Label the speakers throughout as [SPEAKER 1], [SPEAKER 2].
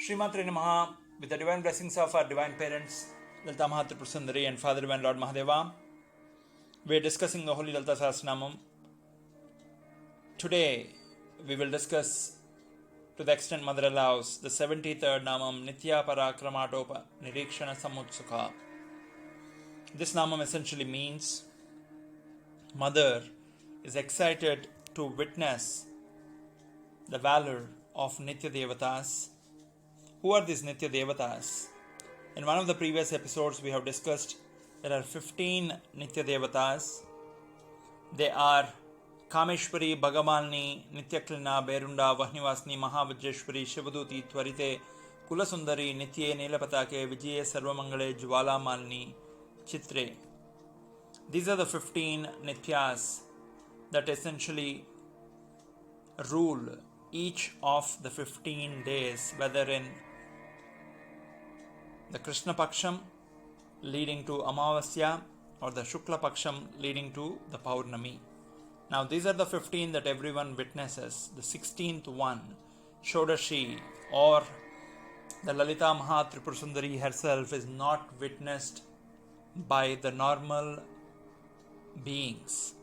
[SPEAKER 1] Shree Maathrey, namaha. With the divine blessings of our divine parents, Lalitamba Sahasranamam and Father Divine Lord Mahadeva, we are discussing the Holy Lalita Sahasranamam. Today, we will discuss, to the extent Mother allows, the 73rd Namam, Nithya, Parakramatopa, Neerikshana, Samathsukha. This Namam essentially means Mother is excited to witness the valor of Nithya Devatas. Who are these Nithya Devatas? In one of the previous episodes, we have discussed there are 15 Nithya Devatas. They are Kameshwari, Bhagamalni, Nityaklina, Berunda, Vahnivasni, Mahavajeshwari, Shivaduti, Twarite, Kulasundari, Nithye, Neelapatake, Vijaye, Sarvamangale, Jwala Malni, Chitre. These are the 15 Nithyas that essentially rule each of the 15 days, whether in the Krishna Paksham leading to Amavasya or the Shukla Paksham leading to the Paurnami. Now these are the 15 that everyone witnesses. The 16th one, Shodashi, or the Lalita Maha Tripura Sundari herself, is not witnessed by the normal beings.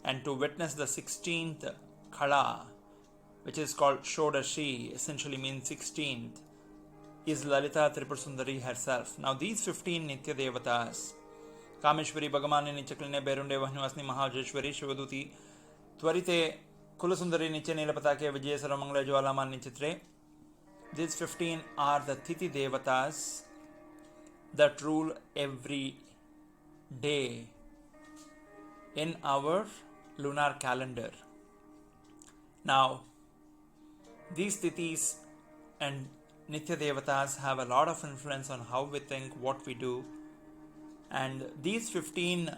[SPEAKER 1] And to witness the 16th Kala, which is called Shodashi, essentially means 16th, is Lalita Tripura Sundari herself. Now these 15 Nithya Devatas, Kameshwari, Bhagamani, Nityaklina, Berunde, Vahnivasni, Mahavajeshwari, Shivaduti, Twarite, Kulasundari, Nitya, Neelapatake, Vijaye, Sarvamangala, Jwala Malni, Chitre. These 15 are the Tithi Devatas that rule every day in our lunar calendar. Now, these Tithis and Nithya Devatas have a lot of influence on how we think, what we do. And these 15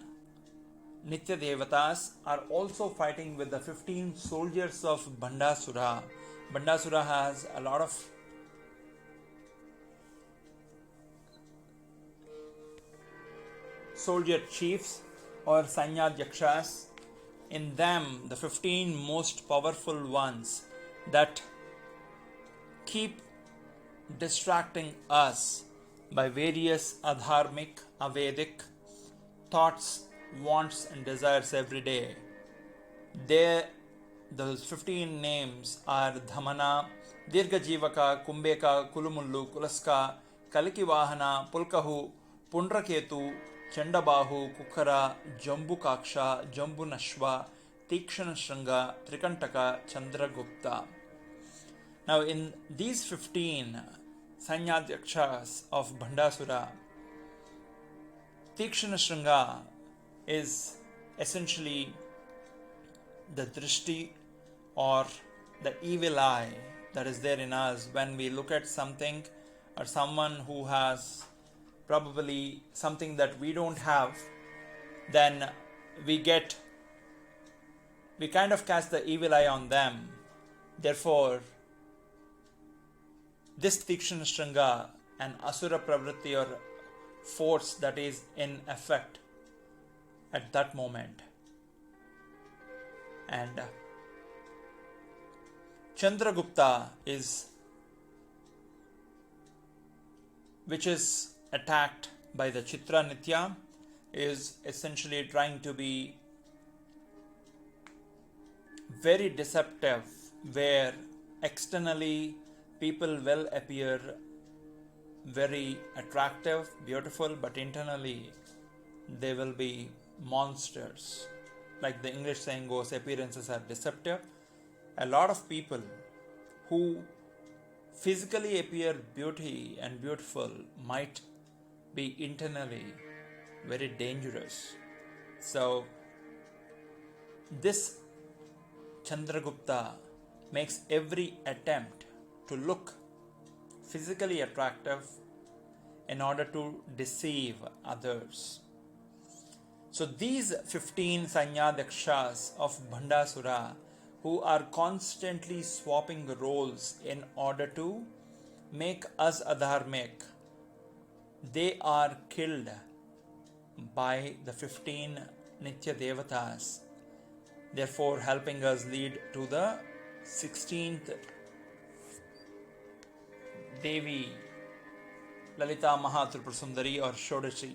[SPEAKER 1] Nithya Devatas are also fighting with the 15 soldiers of Bandasura. Bandasura has a lot of soldier chiefs or Sanyadhyakshas. In them, the 15 most powerful ones that keep distracting us by various adharmic, avedic thoughts, wants and desires every day. Those 15 names are Dhamana, Dirghajivaka, Kumbeka, Kulumullu, Kulaska, Kalikivahana, Pulkahu, Pundraketu, Chandabahu, Kukara, Jambukaksha, Jambunashva, Tikshana Shranga, Trikantaka, Chandragupta. Now in these 15 Sanyadhyakshas of Bandasura, Tikshana Shranga is essentially the drishti or the evil eye that is there in us when we look at something or someone who has probably something that we don't have. Then we kind of cast the evil eye on them. Therefore, this Tikshana Shranga, an Asura Pravritti or force that is in effect at that moment. And Chandragupta which is attacked by the Chitra Nithya, is essentially trying to be very deceptive, where externally people will appear very attractive, beautiful, but internally they will be monsters. Like the English saying goes, appearances are deceptive. A lot of people who physically appear beauty and beautiful might be internally very dangerous. So this Chandragupta makes every attempt to look physically attractive in order to deceive others. So these 15 Sanyadhyakshas of Bandasura, who are constantly swapping roles in order to make us adharmic, they are killed by the 15 Nithya Devatas, therefore helping us lead to the 16th Devi Lalita Mahatripurasundari or Shodashi,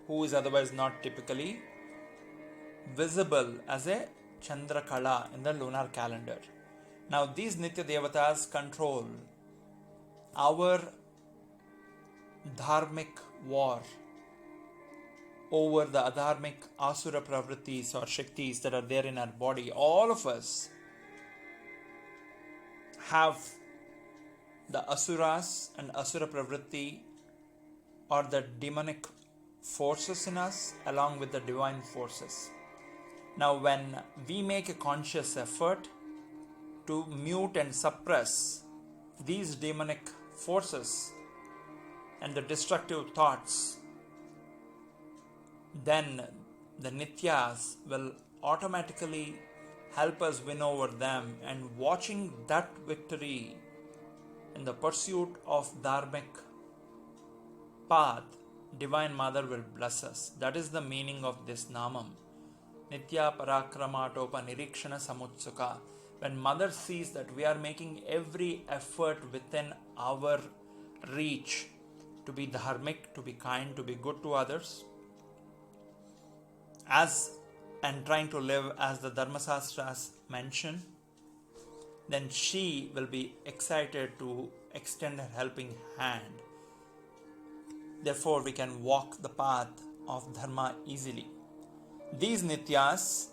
[SPEAKER 1] who is otherwise not typically visible as a Chandrakala in the lunar calendar. Now these Nithya Devatas control our dharmic war over the adharmic asura pravrittis or shaktis that are there in our body. All of us have the asuras and asura pravritti or the demonic forces in us along with the divine forces. Now when we make a conscious effort to mute and suppress these demonic forces and the destructive thoughts, then the Nityas will automatically help us win over them, and watching that victory in the pursuit of dharmic path, Divine Mother will bless us. That is the meaning of this namam. Nithya Parakramatopa Neerikshana Samathsukha. When Mother sees that we are making every effort within our reach to be dharmic, to be kind, to be good to others, and trying to live as the Dharmasastras mention, then she will be excited to extend her helping hand. Therefore, we can walk the path of Dharma easily. These Nityas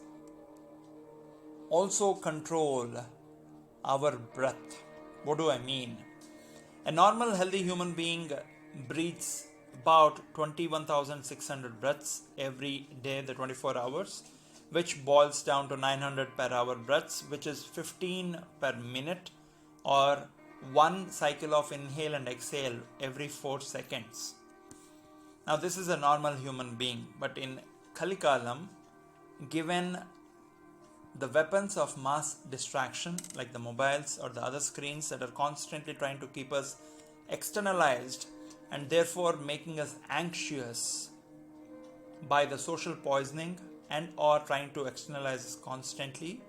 [SPEAKER 1] also control our breath. What do I mean? A normal healthy human being breathes about 21,600 breaths every day, the 24 hours, which boils down to 900 per hour breaths, which is 15 per minute, or one cycle of inhale and exhale every 4 seconds. Now this is a normal human being, but in Kalikalam, given the weapons of mass distraction like the mobiles or the other screens that are constantly trying to keep us externalized and therefore making us anxious by the social poisoning and or trying to externalize us constantly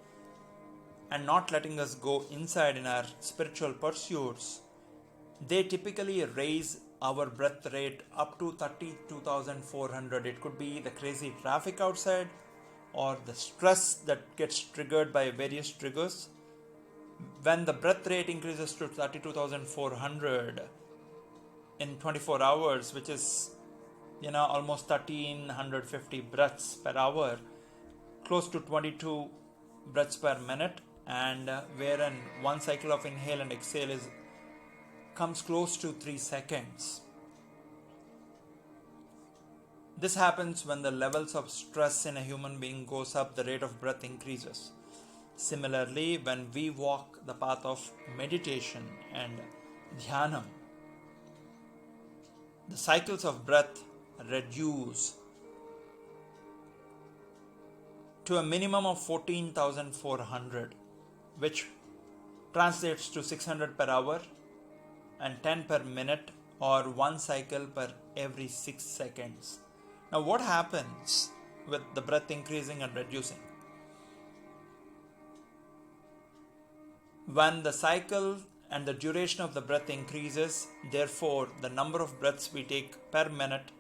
[SPEAKER 1] and not letting us go inside in our spiritual pursuits, they typically raise our breath rate up to 32,400. It could be the crazy traffic outside or the stress that gets triggered by various triggers. When the breath rate increases to 32,400 in 24 hours, which is almost 1,350 breaths per hour, close to 22 breaths per minute, and wherein one cycle of inhale and exhale comes close to 3 seconds. This happens when the levels of stress in a human being goes up, the rate of breath increases. Similarly, when we walk the path of meditation and dhyanam, the cycles of breath reduce to a minimum of 14,400, which translates to 600 per hour and 10 per minute, or one cycle per every 6 seconds. Now what happens with the breath increasing and reducing? When the cycle and the duration of the breath increases, therefore the number of breaths we take per minute,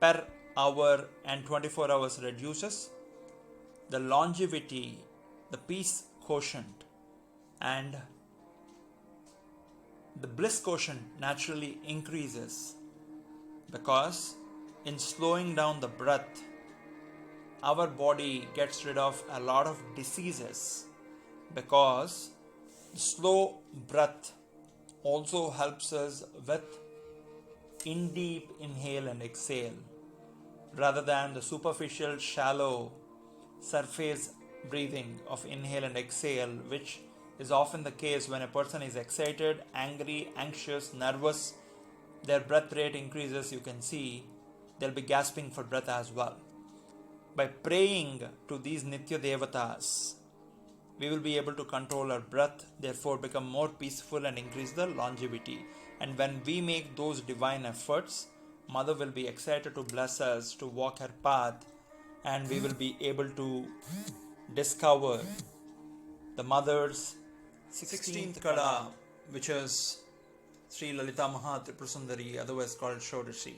[SPEAKER 1] per hour and 24 hours reduces. The longevity, the peace quotient and the bliss quotient naturally increases, because in slowing down the breath, our body gets rid of a lot of diseases, because slow breath also helps us with in deep inhale and exhale rather than the superficial shallow surface breathing of inhale and exhale, which is often the case when a person is excited, angry, anxious, nervous. Their breath rate increases. You can see they'll be gasping for breath as well. By praying to these Nithya Devatas, we will be able to control our breath, therefore become more peaceful and increase the longevity. And when we make those divine efforts, Mother will be excited to bless us to walk her path, and we will be able to discover the Mother's 16th Kala, which is Sree Lalitamba Tripurasundari, otherwise called Shodashi.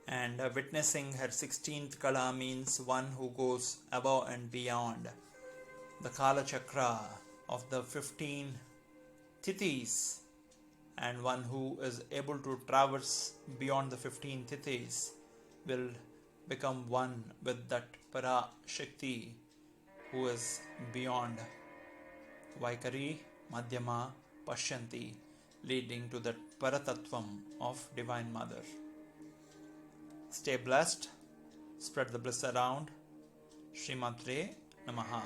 [SPEAKER 1] And witnessing her 16th Kala means one who goes above and beyond the Kala Chakra of the 15 Tithis, and one who is able to traverse beyond the 15 Tithis will become one with that Para Shakti who is beyond Vaikari, Madhyama, Pashyanti, leading to that Paratattvam of Divine Mother. Stay blessed, spread the bliss around. Shree Maathrey, namaha.